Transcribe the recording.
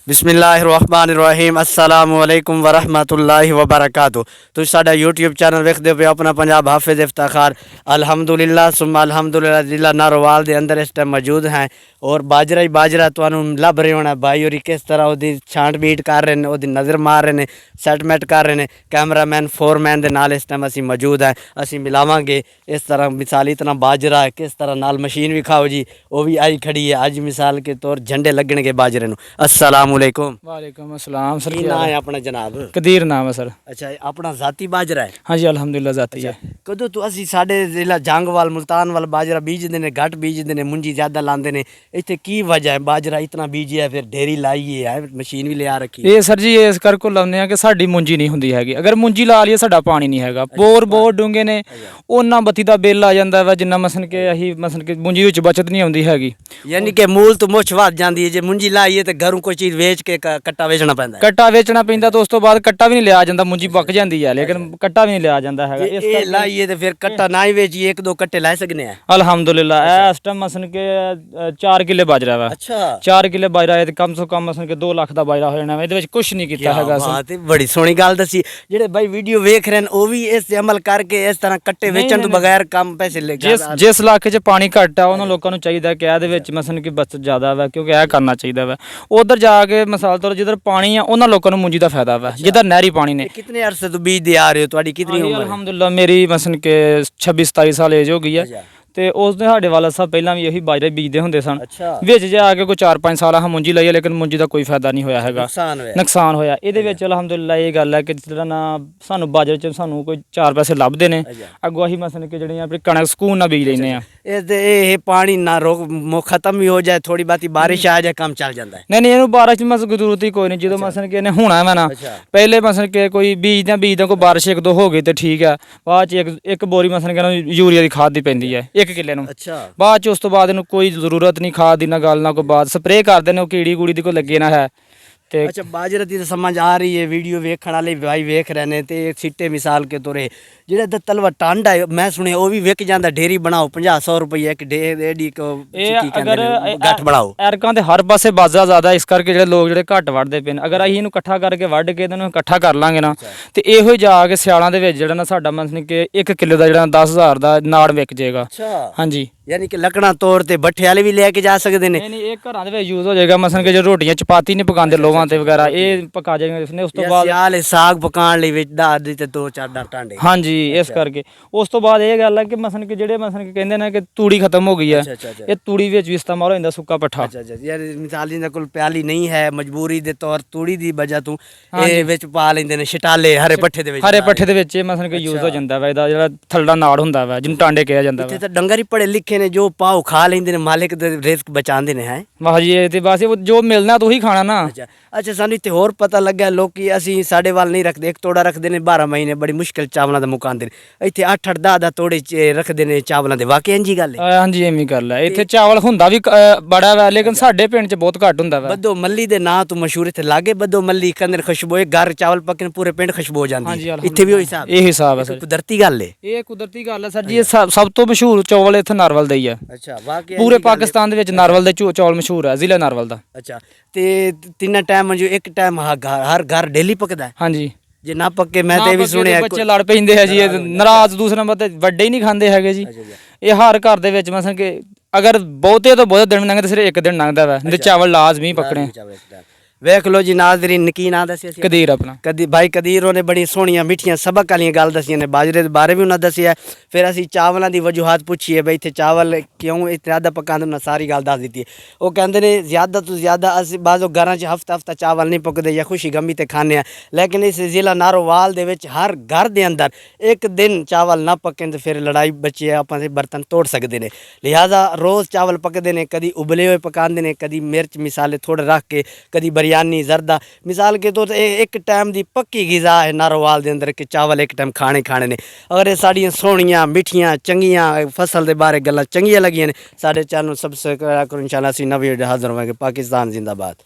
बिस्मिल्लाहिर्रहमानिर्रहीम अस्सलामु अलैकुम वरहमतुल्लाहि वबरकातुहू। तुम साडा यूट्यूब चैनल वेखदे पे अपना पंजाब हाफिज इफ्ताखार अल्हम्दुलिल्लाह सुम्मा अल्हम्दुलिल्लाह जिला नारोवाल दे अंदर इस टाइम मौजूद हैं और बाजरा ही बाजरा तुहानू लभ रहे होना भाई और किस तरह वो छांट बीट कर रहे हैं, वो नज़र मार रहे हैं, सैटमेंट कर रहे हैं। कैमरामैन फोरमैन दे नाल इस टाइम असी मौजूद हैं, असी मिलावांगे इस तरह मिसाल इतना बाजरा है किस तरह नाल मशीन भी खाओ जी वो भी आई खड़ी है। अज मिसाल के तौर झंडे लगने के बाजरे नू। अस्सलाम वालेकुम। वालेकुम अस्सलाम सर। की नाम है अपना जनाब? कदीर नाम है सर। अच्छा अपना जाती बाजरा है? हाँ जी अल्हम्दुलिल्लाह जाती है। कदों तो असी साडे जिला जंगवाल मुल्तान वाल बाजरा बीजते हैं, घट बीजते हैं, मुंजी ज़्यादा लाते हैं। इतने की वजह है बाजरा इतना बीजिया फिर ढेरी लाई है मशीन भी लिया रखी? ये सर जी इस करके लाने हैं कि साडी मुंजी नहीं हुंदी हैगी। अगर मुंजी ला लईए साडा पानी नहीं हैगा। बोर बहुत डूंगे ने, उन्ना बत्ती दा बिल आ जांदा वा जिन्ना मसन के अही मसन के मुंजी विच बचत नहीं आउंदी हैगी। यानी कि मूल तो मुछ वध जांदी है जे मुंजी लाईए तो घरों कोई चीज़ वेच के कट्टा वेचना पैंदा है। कट्टा वेचना पैंदा तो उस तो बाद कट्टा भी नहीं लिया जांदा, मुंजी पक जांदी है लेकिन कट्टा भी नहीं लिया जांदा हैगा। इस ये लाईए तो फिर कट्टा ना ही वेचिए एक दो कट्टे ला सकने हैं? अल्हम्दुलिल्लाह इस टाइम मसन के 4 किले बाजरा वा। अच्छा 4 किले बाजरा है तो कम से कम मसन के 2 लाख दा बाजरा हो जाना। ਇਹਦੇ ਵਿੱਚ ਕੁਝ ਨਹੀਂ ਕੀਤਾ ਹੈਗਾ ਅਸੀਂ। बड़ी सोहनी गल दसी। जेडे भाई वीडियो वेख रहे हैं वो भी इस अमल करके इस तरह कट्टे वेचण तो बगैर कम पैसे ले ਜਿਸ ਇਲਾਕੇ 'ਚ ਪਾਣੀ ਘੱਟ ਆ ਉਹਨਾਂ ਲੋਕਾਂ ਨੂੰ ਚਾਹੀਦਾ ਕਿ ਇਹਦੇ ਵਿੱਚ ਮਸਨ ਕਿ ਬਚਤ ਜ਼ਿਆਦਾ ਵਾ, ਕਿਉਂਕਿ ਇਹ ਕਰਨਾ ਚਾਹੀਦਾ ਵਾ। ਉਧਰ ਜਾ ਕੇ ਮਿਸਾਲ ਤੌਰ ਜਿੱਧਰ ਪਾਣੀ ਆ ਉਹਨਾਂ ਲੋਕਾਂ ਨੂੰ ਮੁੰਜੀ ਦਾ ਫਾਇਦਾ ਵਾ ਜਿੱਧਰ ਨਹਿਰੀ ਪਾਣੀ ਨੇ। कितने अरसे तो बीज दे आ रहे हो? ਤੁਹਾਡੀ कितनी उम्र है? ਅਲਹਮਦੁਲਿल्लाह ਮੇਰੀ ਮਸਨ ਕਿ 26 27 ਸਾਲ ਏਜ ਹੋ ਗਈ ਆ ਤੇ ਉਸ ਦੇ ਸਾਡੇ ਵਾਲਾ ਸਾਹਿਬ ਪਹਿਲਾਂ ਵੀ ਇਹੀ ਬਾਜਰਾ ਬੀਜਦੇ ਹੁੰਦੇ ਸਨ। ਵਿੱਚ ਜੇ ਆ ਕੇ ਕੋਈ 4-5 ਸਾਲ ਆ ਮੁੰਜੀ ਲਈ ਲੇਕਿਨ ਮੁੰਜੀ ਦਾ ਕੋਈ ਫਾਇਦਾ ਨਹੀਂ ਹੋਇਆ ਹੈਗਾ, ਨੁਕਸਾਨ ਹੋਇਆ। ਇਹਦੇ ਵਿੱਚ ਅਲਹਮਦੁਲਿल्लाह ਇਹ ਗੱਲ ਹੈ ਕਿ ਜਿਹੜਾ ਨਾ ਸਾਨੂੰ ਬਾਜਰੇ 'ਚ ਸਾਨੂੰ ਕੋਈ 4 ਪੈਸੇ ਲੱਭਦੇ ਨੇ, ਅੱਗੋਂ ਅਸੀਂ ਮਸਨ ਕਿ ਜਿਹੜੀਆਂ ਆਪਣੀ ਕਣਕ ਸਕੂਨ ਨਾਲ ਬੀਜ ਲੈਂਦੇ ਆ। ਇਹ ਪਾਣੀ ਨਾ ਰੋਕ ਖਤਮ ਵੀ ਹੋ ਜਾਏ ਥੋੜੀ ਬਾਤੀ ਬਾਰਿਸ਼ ਆ ਜਾਏ ਕੰਮ ਚੱਲ ਜਾਂਦਾ ਹੈ? ਨਹੀਂ ਇਹਨੂੰ ਬਾਰਿਸ਼ ਦੀ ਮਸ ਜ਼ਰੂਰਤ ਹੀ ਕੋਈ ਨਹੀਂ। ਜਦੋਂ ਮਸਨ ਕਿ ਇਹਨੇ ਹੋਣਾ ਵਾ ਨਾ ਪਹਿਲੇ ਮਸਨ ਕਿ ਕੋਈ ਬੀਜਦਾ ਕੋਈ ਬਾਰਿਸ਼ 1-2 ਹੋ ਗਈ ਤੇ ਠੀਕ ਆ, ਬਾਅਦ 'ਚ ਇੱਕ ਬੋਰੀ ਮਸਨ ਕਿ ਯੂਰੀਆ ਦੀ ਖਾਦ ਦੀ ਪੈਂਦੀ ਹੈ 1 ਕਿੱਲੇ ਨੂੰ। ਬਾਅਦ 'ਚ ਉਸ ਤੋਂ ਬਾਅਦ ਇਹਨੂੰ ਕੋਈ ਜ਼ਰੂਰਤ ਨਹੀਂ ਖਾਦ ਦੀ, ਨਾ ਗੱਲ ਨਾ ਕੋਈ ਬਾਤ ਸਪਰੇਅ ਕਰਦੇ ਨੇ, ਉਹ ਕੀੜੀ ਕੂੜੀ ਦੀ ਕੋਈ ਲੱਗੇ ਨਾ ਹੈ। अच्छा बाजरे की तो समझ आ रही है, वीडियो वेखण वाले भाई वेख रहे हैं तो सिट्टे मिसाल के तौर जो तलवा टांडा है मैं सुने वो भी विक जाता, डेरी बनाओ 50-100 रुपये एक डेढ़ी गठ बनाओ। एरकां ते हर पासे बाजरा ज़्यादा इस करके जो लोग जो घट वढ़ते पे अगर असीं इहनूं इकट्ठा करके वढ़ के इहनूं इकट्ठा कर लांगे ना तो इहो जाके सियालां दे विच जिहड़ा ना साडा मतलब कि 1 किलो का जिहड़ा 10,000 का नाड़ विक जाएगा। हाँ जी यानी कि लकड़ा तौर ते भट्ठे वाले भी लेके जा सकते हैं? नहीं ये घरां दे विच यूज हो जाएगा। मसलन कि जो रोटियां चपाती नहीं पकाते लोहां ते वगैरह ये पका जाएंगे उसने। उस तो बाद सियाल साग पकाने लई विच दाद ते 2-4 टांडे। हाँ जी इस करके उस तो बाद ये गल है कि मसलन कि जेडे मसलन कि कहंदे ने कि तूड़ी खत्म हो गई है, ये तूड़ी विच भी इस्तेमाल हो जांदा सुक्का पट्ठा। यार मिसाल जिंदे कोल प्याली नहीं है मजबूरी दे तौर तूड़ी दी वजह तो ये विच पा लेंदे ने छटाले हरे पट्ठे दे विच। हरे पट्ठे दे विच मसलन कि यूज हो जांदा वा ਇਹਦਾ ਜਿਹੜਾ ਥੱਲੜਾ ਨਾੜ ਹੁੰਦਾ ਵਾ ਜਿਹਨੂੰ ਟਾਂਡੇ ਕਿਹਾ ਜਾਂਦਾ ਵਾ। ਇੱਥੇ ਤਾਂ ਡੰਗਰ ਹੀ ਪੜੇ ਲਿਖੇ ਨੇ ਜੋ ਪਾਓ ਖਾ ਲੈਂਦੇ ਨੇ, ਮਾਲਿਕ ਦੇ ਰਿਜ਼ਕ ਬਚਾਉਂਦੇ ਨੇ। ਹੈ ਵਾਹ ਜੀ ਇਹ ਤੇ ਬਸ ਜੋ ਮਿਲਣਾ ਤੂੰ ਹੀ ਖਾਣਾ ਨਾ। ਅੱਛਾ ਸਾਨੂੰ ਇੱਥੇ ਹੋਰ ਪਤਾ ਲੱਗਾ ਲੋਕੀ ਅਸੀਂ ਸਾਡੇ ਵੱਲ ਨਹੀਂ ਰੱਖਦੇ, ਇੱਕ ਤੋੜਾ ਰੱਖਦੇ ਨੇ 12 ਮਹੀਨੇ ਬੜੀ ਮੁਸ਼ਕਿਲ ਚਾਵਲਾਂ ਦਾ ਮੁਕਾਉਂਦੇ ਨੇ। ਇੱਥੇ 8-8 10 ਤੋੜੇ ਰੱਖਦੇ ਨੇ ਚਾਵਲਾਂ ਦੇ। ਵਾਕਈ ਇੰਜੀ ਗੱਲ ਹੈ? ਹਾਂਜੀ ਐਵੇਂ ਗੱਲ ਹੈ। ਇੱਥੇ ਚਾਵਲ ਹੁੰਦਾ ਵੀ ਬੜਾ ਵਾ ਲੇਕਿਨ ਸਾਡੇ ਪਿੰਡ 'ਚ ਬਹੁਤ ਘੱਟ ਹੁੰਦਾ ਵਾ। ਬੱਦੋ ਮੱਲੀ ਦੇ ਨਾਂ ਤੋਂ ਮਸ਼ਹੂਰ ਇੱਥੇ ਲਾਗੇ ਬੱਦੋ ਮੱਲੀ ਕੰਦਰ ਖੁਸ਼ਬੂ ਇੱਕ ਘਰ ਚਾਵਲ ਪੱਕੇ ਪੂਰੇ ਪਿੰਡ ਖੁਸ਼ਬੂ ਹੋ ਜਾਂਦੀ। ਇੱਥੇ ਵੀ ਉਹੀ ਹਿਸਾਬ? ਇਹ ਹਿਸਾਬ ਹੈ ਸਰ, ਕੁਦਰਤੀ ਗੱਲ ਹੈ। ਇਹ ਕੁਦਰਤੀ ਗੱਲ ਹੈ ਸਰ ਜੀ। ਇਹ ਸਭ ਤੋਂ ਮਸ਼ਹੂਰ ਚੌਲ ਇੱਥੇ ਨਾਰਵਲ ਦਾ ਹੀ ਆ। ਅੱਛਾ ਵਾਕਈ ਪੂਰੇ ਪਾਕਿਸਤਾਨ ਦੇ ਵਿੱਚ ਨਾਰਵਲ ਦੇ ਚੌਲ ਮਸ਼ਹੂਰ ਹੈ, ਜ਼ਿਲ੍ਹਾ ਨਾਰਵਲ ਦਾ। ਅੱਛਾ ਤੇ ਤਿੰਨਾਂ ਟਾਈਮ ਜੋ ਇੱਕ ਟਾਈਮ ਹਰ ਘਰ ਡੇਲੀ ਪਕਦਾ ਹੈ? ਹਾਂਜੀ ਜੇ ਨਾ ਪੱਕੇ ਮੈਂ ਤੇ ਵੀ ਸੁਣਿਆ ਬੱਚੇ ਲੜ ਪੈਂਦੇ ਆ ਜੀ ਨਾਰਾਜ਼। ਦੂਸਰਾ ਮਤ ਵੱਡੇ ਹੀ ਨਹੀਂ ਖਾਂਦੇ ਹੈਗੇ ਜੀ। ਇਹ ਹਰ ਘਰ ਦੇ ਵਿੱਚ ਮਸਲ ਕਿ ਅਗਰ ਬਹੁਤੇ ਤੋਂ ਬਹੁਤ ਦਿਨ ਲੰਘਦੇ ਸਿਰਫ 1 ਦਿਨ ਲੰਘਦਾ ਵਾ ਤੇ ਚਾਵਲ ਲਾਜ਼ਮੀ ਪਕਣੇ। वेख लो जी नाज़रीन की ना दसिया कदीर अपना भाई कदीर ने बड़ी सोहनिया मिठिया सबक वाली गल दसिया ने। बाजरे के बारे भी उन्हें दसिया। फिर असी चावलों की वजूहत पूछी है भाई इतने चावल क्यों इतने ज़्यादा पकाते, उन्हें सारी गल दस दी है। वो कहते हैं ज़्यादा तो ज़्यादा अस बाज़ो घर हफ्ता चावल नहीं पकते या खुशी गमी ते खाने, लेकिन इस जिला नारोवाल दे विच हर घर के अंदर एक दिन चावल ना पकें तो फिर लड़ाई बच्चे अपने बर्तन तोड़ सकते हैं। लिहाजा रोज़ चावल पकते हैं, कभी उबले हुए पकाते हैं, कभी मिर्च मिसाले थोड़े रख के, कभी बिरयानी जरदा मिसाल के तौर एक टाइम की पक्की गिज़ा है नारोवाल के अंदर कि चावल एक टाइम खाने ने। अगर ये साड़ियाँ सोहनियाँ मिठियाँ चंगियाँ फसल के बारे गल्लां चंगियां लगियां ने साडे चैनल सब्सक्राइब करो। इंशाअल्लाह असीं नवीं वीडियो हाज़र होवांगे। पाकिस्तान जिंदाबाद।